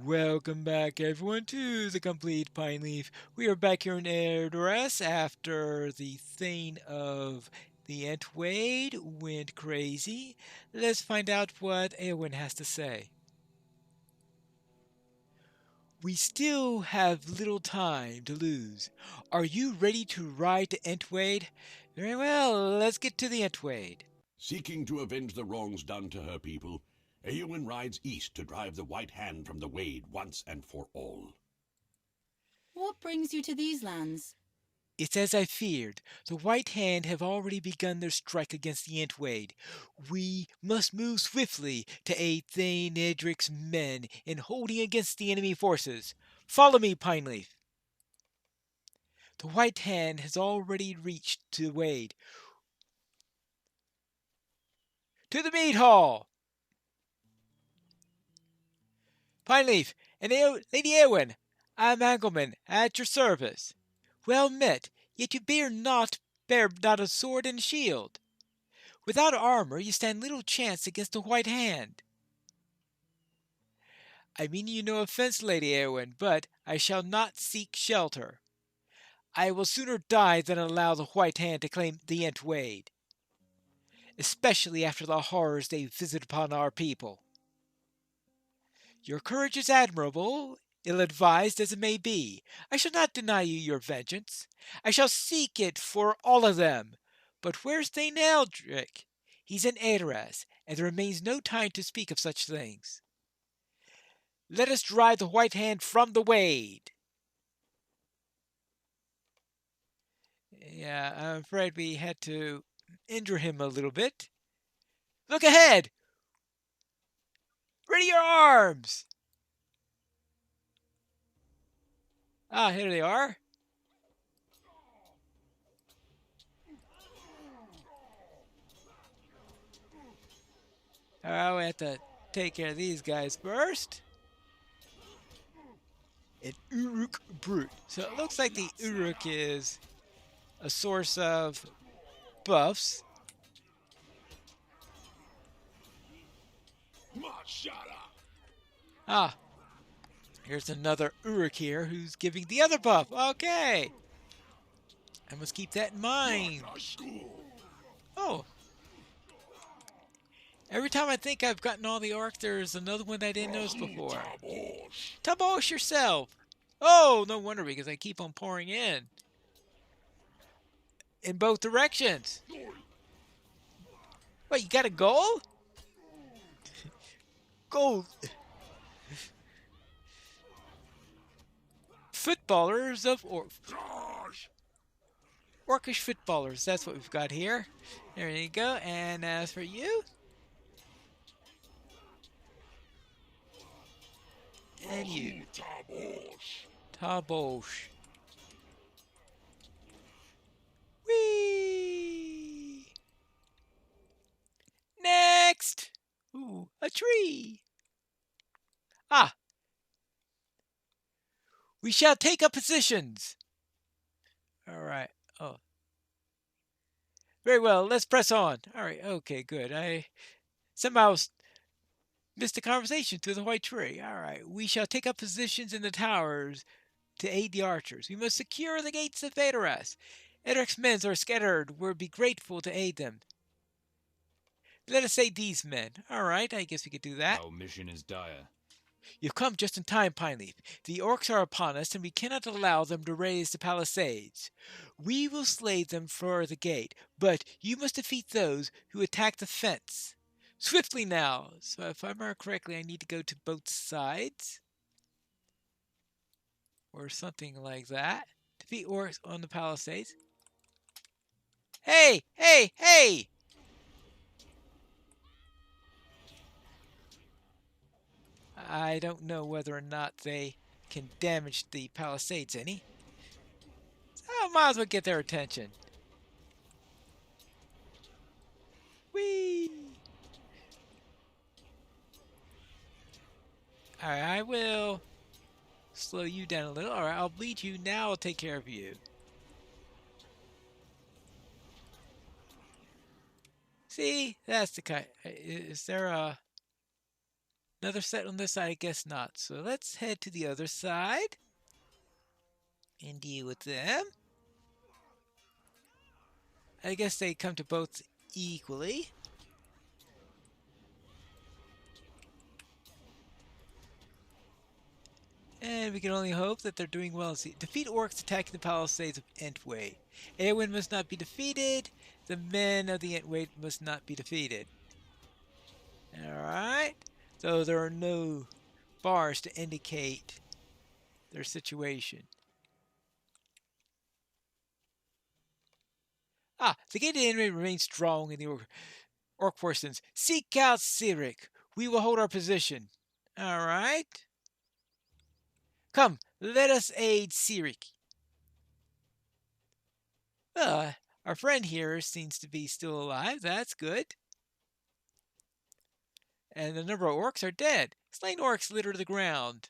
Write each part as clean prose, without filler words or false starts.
Welcome back, everyone, to the Complete Pineleaf. We are back here in Airdress after the thing of the Entwade went crazy. Let's find out what Eowyn has to say. We still have little time to lose. Are you ready to ride to Entwade? Very well, let's get to the Entwade. Seeking to avenge the wrongs done to her people, Eowyn rides east to drive the White Hand from the Wade once and for all. What brings you to these lands? It's as I feared. The White Hand have already begun their strike against the Entwade. We must move swiftly to aid Thane Edric's men in holding against the enemy forces. Follow me, Pineleaf. The White Hand has already reached the Wade. To the mead hall! Pineleaf and Lady Eowyn, I'm Angelman, at your service. Well met, yet you bear not a sword and shield. Without armor, you stand little chance against the White Hand. I mean you no offense, Lady Eowyn, but I shall not seek shelter. I will sooner die than allow the White Hand to claim the Entwade, especially after the horrors they visit upon our people. Your courage is admirable, ill-advised as it may be. I shall not deny you your vengeance. I shall seek it for all of them. But where's Thane Eldrick? He's in Aedoras, and there remains no time to speak of such things. Let us drive the White Hand from the Wade. Yeah, I'm afraid we had to injure him a little bit. Look ahead! Ready your arms! Ah, here they are. Alright, we have to take care of these guys first. An Uruk Brute. So it looks like the Uruk is a source of buffs. Ah, here's another Uruk here who's giving the other buff. Okay. I must keep that in mind. Oh. Every time I think I've gotten all the orcs, there's another one I didn't notice before. Tabosh yourself! Oh, no wonder, because I keep on pouring in both directions. What, you got a goal? Goal. Footballers of Orcish footballers. That's what we've got here. There you go. And as for you, and you, Tabosh. Whee! Next! Ooh, a tree! Ah! We shall take up positions! Alright. Oh. Very well, let's press on. Alright, okay, good. I somehow missed the conversation through the white tree. Alright, we shall take up positions in the towers to aid the archers. We must secure the gates of Aedoras. Edric's men are scattered. We'll be grateful to aid them. Let us aid these men. Alright, I guess we could do that. Our mission is dire. You've come just in time, Pineleaf. The orcs are upon us, and we cannot allow them to raise the palisades. We will slay them for the gate, but you must defeat those who attack the fence. Swiftly now. So if I remember correctly, I need to go to both sides. Or something like that. Defeat orcs on the palisades. Hey! Hey! Hey! I don't know whether or not they can damage the palisades any. So I might as well get their attention. Whee! Alright, I will slow you down a little. Alright, I'll bleed you. Now I'll take care of you. See? That's the kind. Is there a... Another set on this side? I guess not. So let's head to the other side and deal with them. I guess they come to both equally. And we can only hope that they're doing well. Defeat orcs attacking the palisades of Entwade. Eowyn must not be defeated. The men of the Entwade must not be defeated. Alright. So there are no bars to indicate their situation. The gate of the enemy remains strong in the orc forces. Seek out Cyric. We will hold our position. Alright. Come, let us aid Cyric. Our friend here seems to be still alive. That's good. And the number of orcs are dead. Slain orcs litter the ground.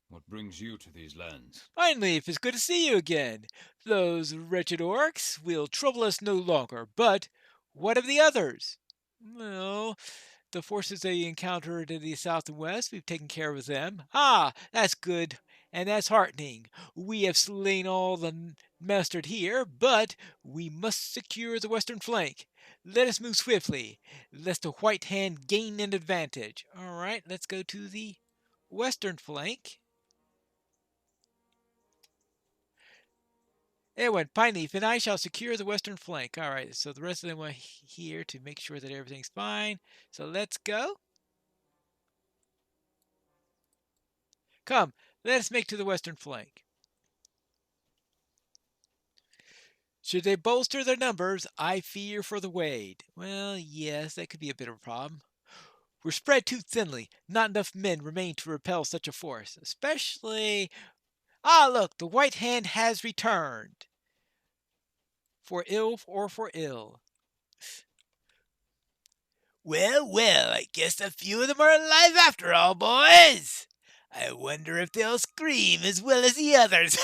What brings you to these lands? Pineleaf, it's good to see you again. Those wretched orcs will trouble us no longer. But what of the others? Well, the forces they encountered in the south and west, we've taken care of them. That's good, and that's heartening. We have slain all the mastered here, but we must secure the western flank. Let us move swiftly, lest the White Hand gain an advantage. All right, let's go to the western flank. Eowyn, Pineleaf, and I shall secure the western flank. All right, so the rest of them are here to make sure that everything's fine. So let's go. Come, let us make to the western flank. Should they bolster their numbers, I fear for the Wade. Well, yes, that could be a bit of a problem. We're spread too thinly. Not enough men remain to repel such a force, especially... look, the White Hand has returned. For ill or for ill. Well, I guess a few of them are alive after all, boys. I wonder if they'll scream as well as the others.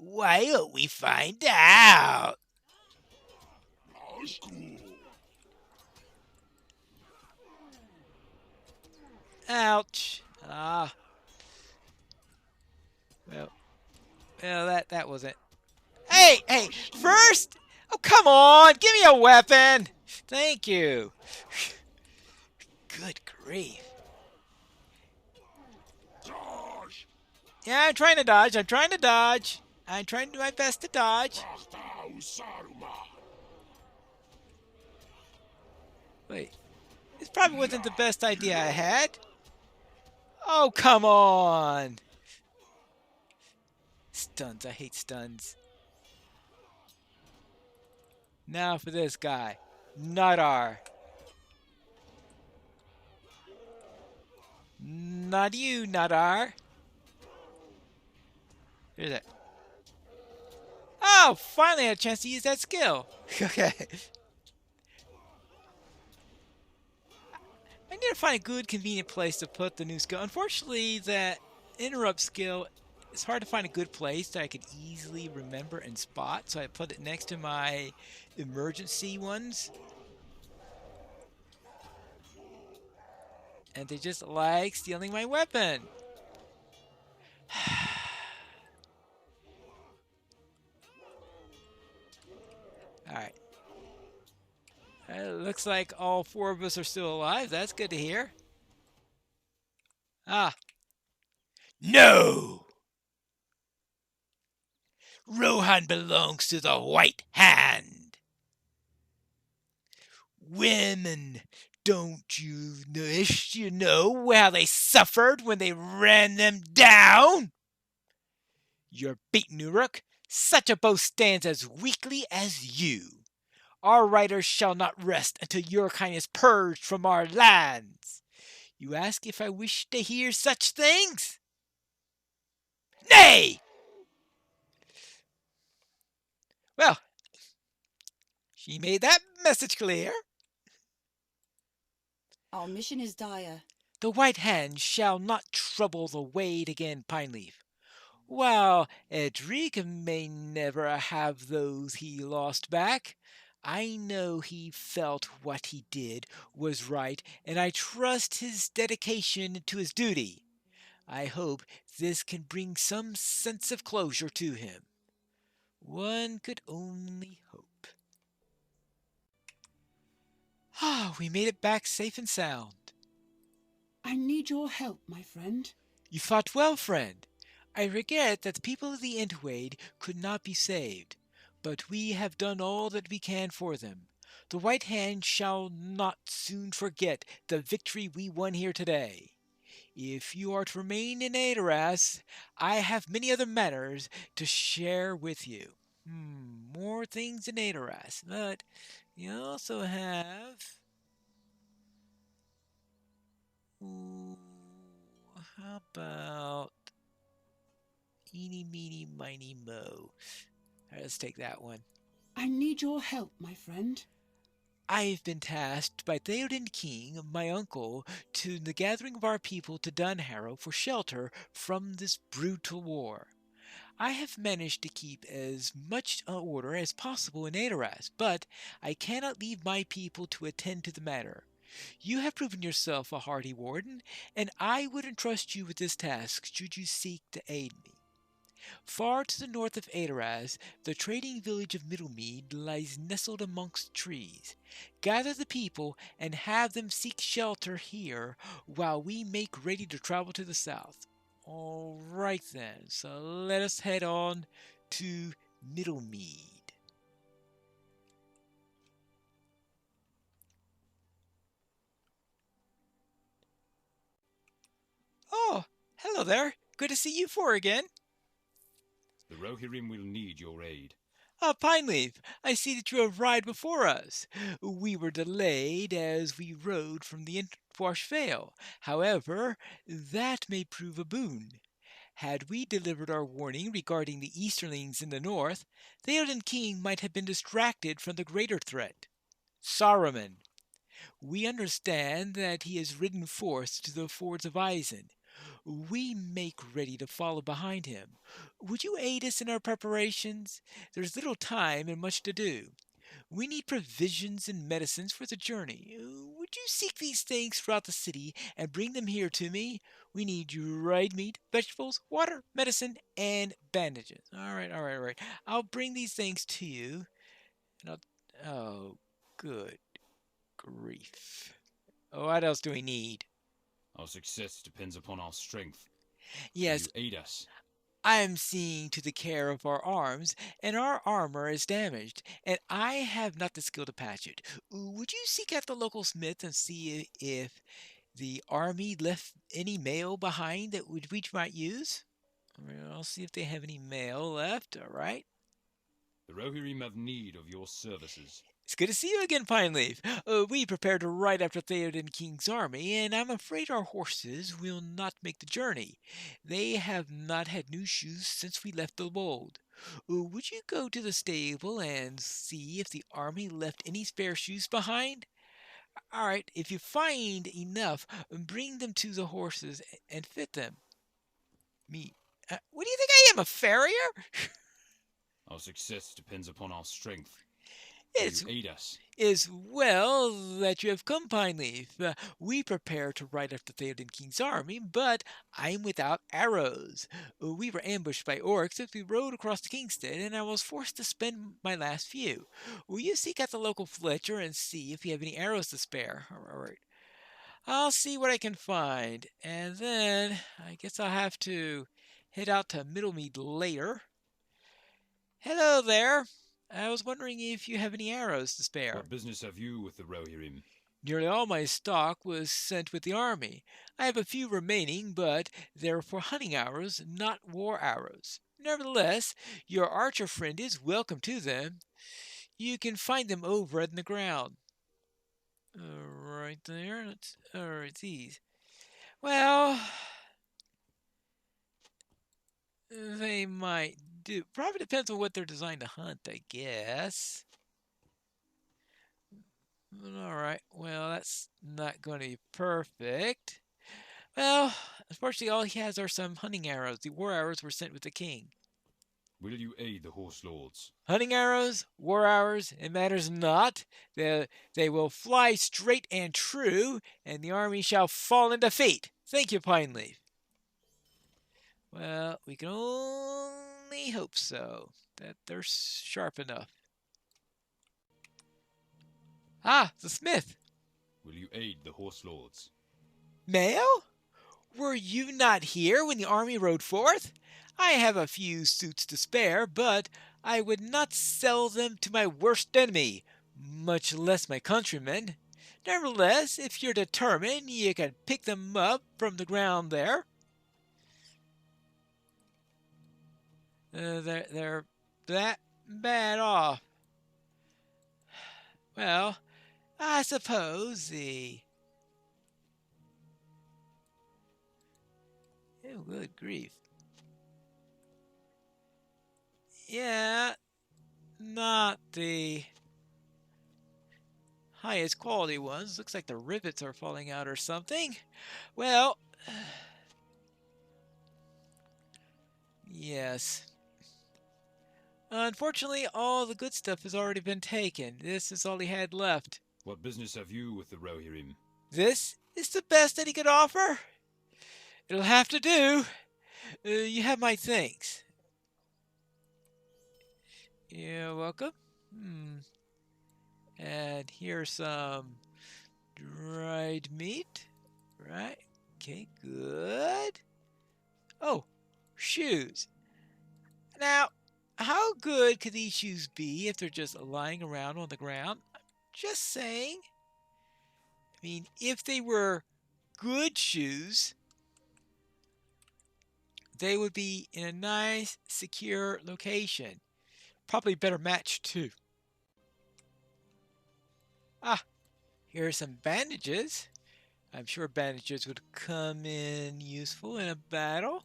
Why don't we find out? Ouch. Well, that wasn't. Hey, first! Oh, come on! Give me a weapon! Thank you. Good grief. Yeah, I'm trying to dodge. I'm trying to do my best to dodge. Wait. This probably wasn't the best idea I had. Oh, come on! Stuns. I hate stuns. Now for this guy. Nadar. Not you, Nadar. Here's it. Oh, finally I had a chance to use that skill. Okay. I need to find a good, convenient place to put the new skill. Unfortunately, that interrupt skill, it's hard to find a good place that I could easily remember and spot, so I put it next to my emergency ones. And they just like stealing my weapon. Alright. It looks like all four of us are still alive. That's good to hear. No! Rohan belongs to the White Hand. Women, don't you know how they suffered when they ran them down? You're beaten, Uruk. Such a boast stands as weakly as you. Our riders shall not rest until your kind is purged from our lands. You ask if I wish to hear such things? Nay! Well, she made that message clear. Our mission is dire. The White Hand shall not trouble the Wade again, Pineleaf. While Edric may never have those he lost back, I know he felt what he did was right, and I trust his dedication to his duty. I hope this can bring some sense of closure to him. One could only hope. Ah, we made it back safe and sound. I need your help, my friend. You fought well, friend. I regret that the people of the Entwade could not be saved, but we have done all that we can for them. The White Hand shall not soon forget the victory we won here today. If you are to remain in Adoras, I have many other matters to share with you. More things in Adoras, but you also have. Ooh, how about Eeny, meeny, miny, mo? All right, let's take that one. I need your help, my friend. I've been tasked by Theoden King, my uncle, to the gathering of our people to Dunharrow for shelter from this brutal war. I have managed to keep as much order as possible in Adoras, but I cannot leave my people to attend to the matter. You have proven yourself a hardy warden, and I would entrust you with this task should you seek to aid me. Far to the north of Adoras, the trading village of Middlemead lies nestled amongst trees. Gather the people and have them seek shelter here while we make ready to travel to the south. All right then, so let us head on to Middlemead. Oh, hello there. Good to see you four again. The Rohirrim will need your aid. Ah, Pineleaf, I see that you have arrived before us. We were delayed as we rode from the Entwash Vale. However, that may prove a boon. Had we delivered our warning regarding the Easterlings in the north, the Theoden King might have been distracted from the greater threat, Saruman. We understand that he has ridden forth to the fords of Isen. We make ready to follow behind him. Would you aid us in our preparations? There's little time and much to do. We need provisions and medicines for the journey. Would you seek these things throughout the city and bring them here to me? We need dried meat, vegetables, water, medicine, and bandages. All right. I'll bring these things to you. And oh, good grief. What else do we need? Our success depends upon our strength. Yes, Will you aid us? I'm seeing to the care of our arms, and our armor is damaged, and I have not the skill to patch it. Would you seek out the local smith and see if the army left any mail behind that we might use? I'll see if they have any mail left, all right? The Rohirrim have need of your services. It's good to see you again, Pineleaf. We prepared to ride after Theoden King's army, and I'm afraid our horses will not make the journey. They have not had new shoes since we left the wold. Would you go to the stable and see if the army left any spare shoes behind? All right, if you find enough, bring them to the horses and fit them. Me. What do you think I am, a farrier? Our success depends upon our strength. It's Will you aid us? is well that you have come, Pineleaf. We prepare to ride after Theoden King's army, but I'm without arrows. We were ambushed by orcs as we rode across Kingston, and I was forced to spend my last few. Will you seek out the local Fletcher and see if you have any arrows to spare? All right. I'll see what I can find, and then I guess I'll have to head out to Middlemead later. Hello there. I was wondering if you have any arrows to spare. What business have you with the Rohirrim? Nearly all my stock was sent with the army. I have a few remaining, but they're for hunting arrows, not war arrows. Nevertheless, your archer friend is welcome to them. You can find them over in the ground. Right there. Alright, these. Well, they might do. Probably depends on what they're designed to hunt, I guess. Alright, well, that's not going to be perfect. Well, unfortunately, all he has are some hunting arrows. The war arrows were sent with the king. Will you aid the horse lords? Hunting arrows, war arrows, it matters not. They will fly straight and true, and the army shall fall in defeat. Thank you, Pineleaf. Well, we can only hope so, that they're sharp enough. Ah, the smith. Will you aid the horse lords? Mail? Were you not here when the army rode forth? I have a few suits to spare, but I would not sell them to my worst enemy, much less my countrymen. Nevertheless, if you're determined, you can pick them up from the ground there. They're that bad off. Well, I suppose the... Oh, good grief. Yeah, not the highest quality ones. Looks like the rivets are falling out or something. Well, yes. Unfortunately, all the good stuff has already been taken. This is all he had left. What business have you with the Rohirrim? This is the best that he could offer. It'll have to do. You have my thanks. You're welcome. And here's some dried meat. Right. Okay, good. Oh, shoes. Now, how good could these shoes be if they're just lying around on the ground? I'm just saying. I mean, if they were good shoes, they would be in a nice, secure location. Probably better matched, too. Ah, here are some bandages. I'm sure bandages would come in useful in a battle.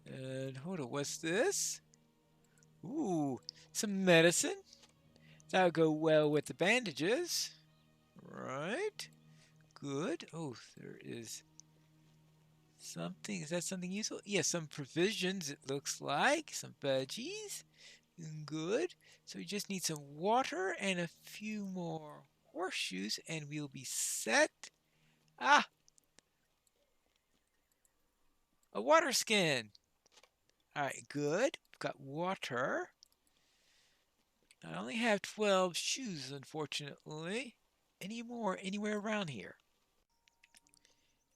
And hold on, what's this? Ooh, some medicine. That'll go well with the bandages. Right. Good. Oh, there is something. Is that something useful? Yes, some provisions, it looks like. Some veggies. Good. So we just need some water and a few more horseshoes, and we'll be set. Ah! A water skin. Alright, good. We've got water. I only have 12 shoes, unfortunately. Any more anywhere around here?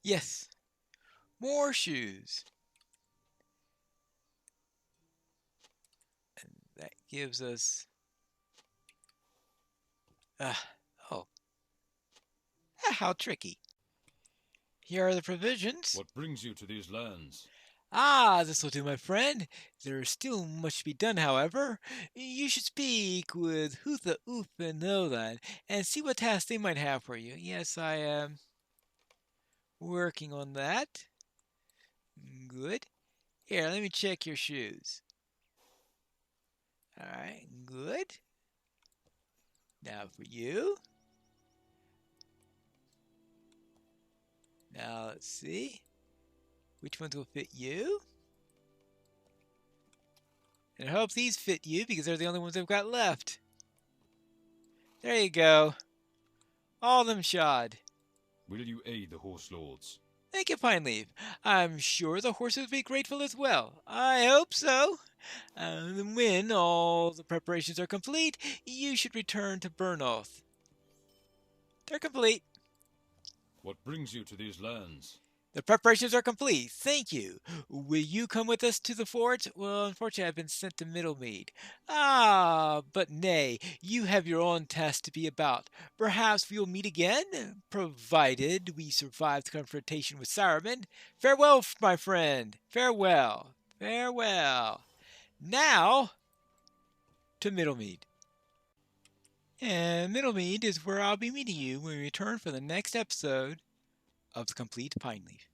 Yes. More shoes. And that gives us... oh. How tricky. Here are the provisions. What brings you to these lands? Ah, this will do, my friend. There is still much to be done, however. You should speak with Hutha, Oof, and Nolan, and see what tasks they might have for you. Yes, I am working on that. Good. Here, let me check your shoes. Alright, good. Now for you. Now let's see. Which ones will fit you? And I hope these fit you because they're the only ones I've got left. There you go. All of them shod. Will you aid the horse lords? Thank you, Pineleaf. I'm sure the horses will be grateful as well. I hope so. When all the preparations are complete, you should return to Burnoth. They're complete. What brings you to these lands? The preparations are complete. Thank you. Will you come with us to the fort? Well, unfortunately, I've been sent to Middlemead. Ah, but nay, you have your own task to be about. Perhaps we'll meet again, provided we survive the confrontation with Saruman. Farewell, my friend. Farewell. Farewell. Now, to Middlemead. And Middlemead is where I'll be meeting you when we return for the next episode of The Complete Pineleaf.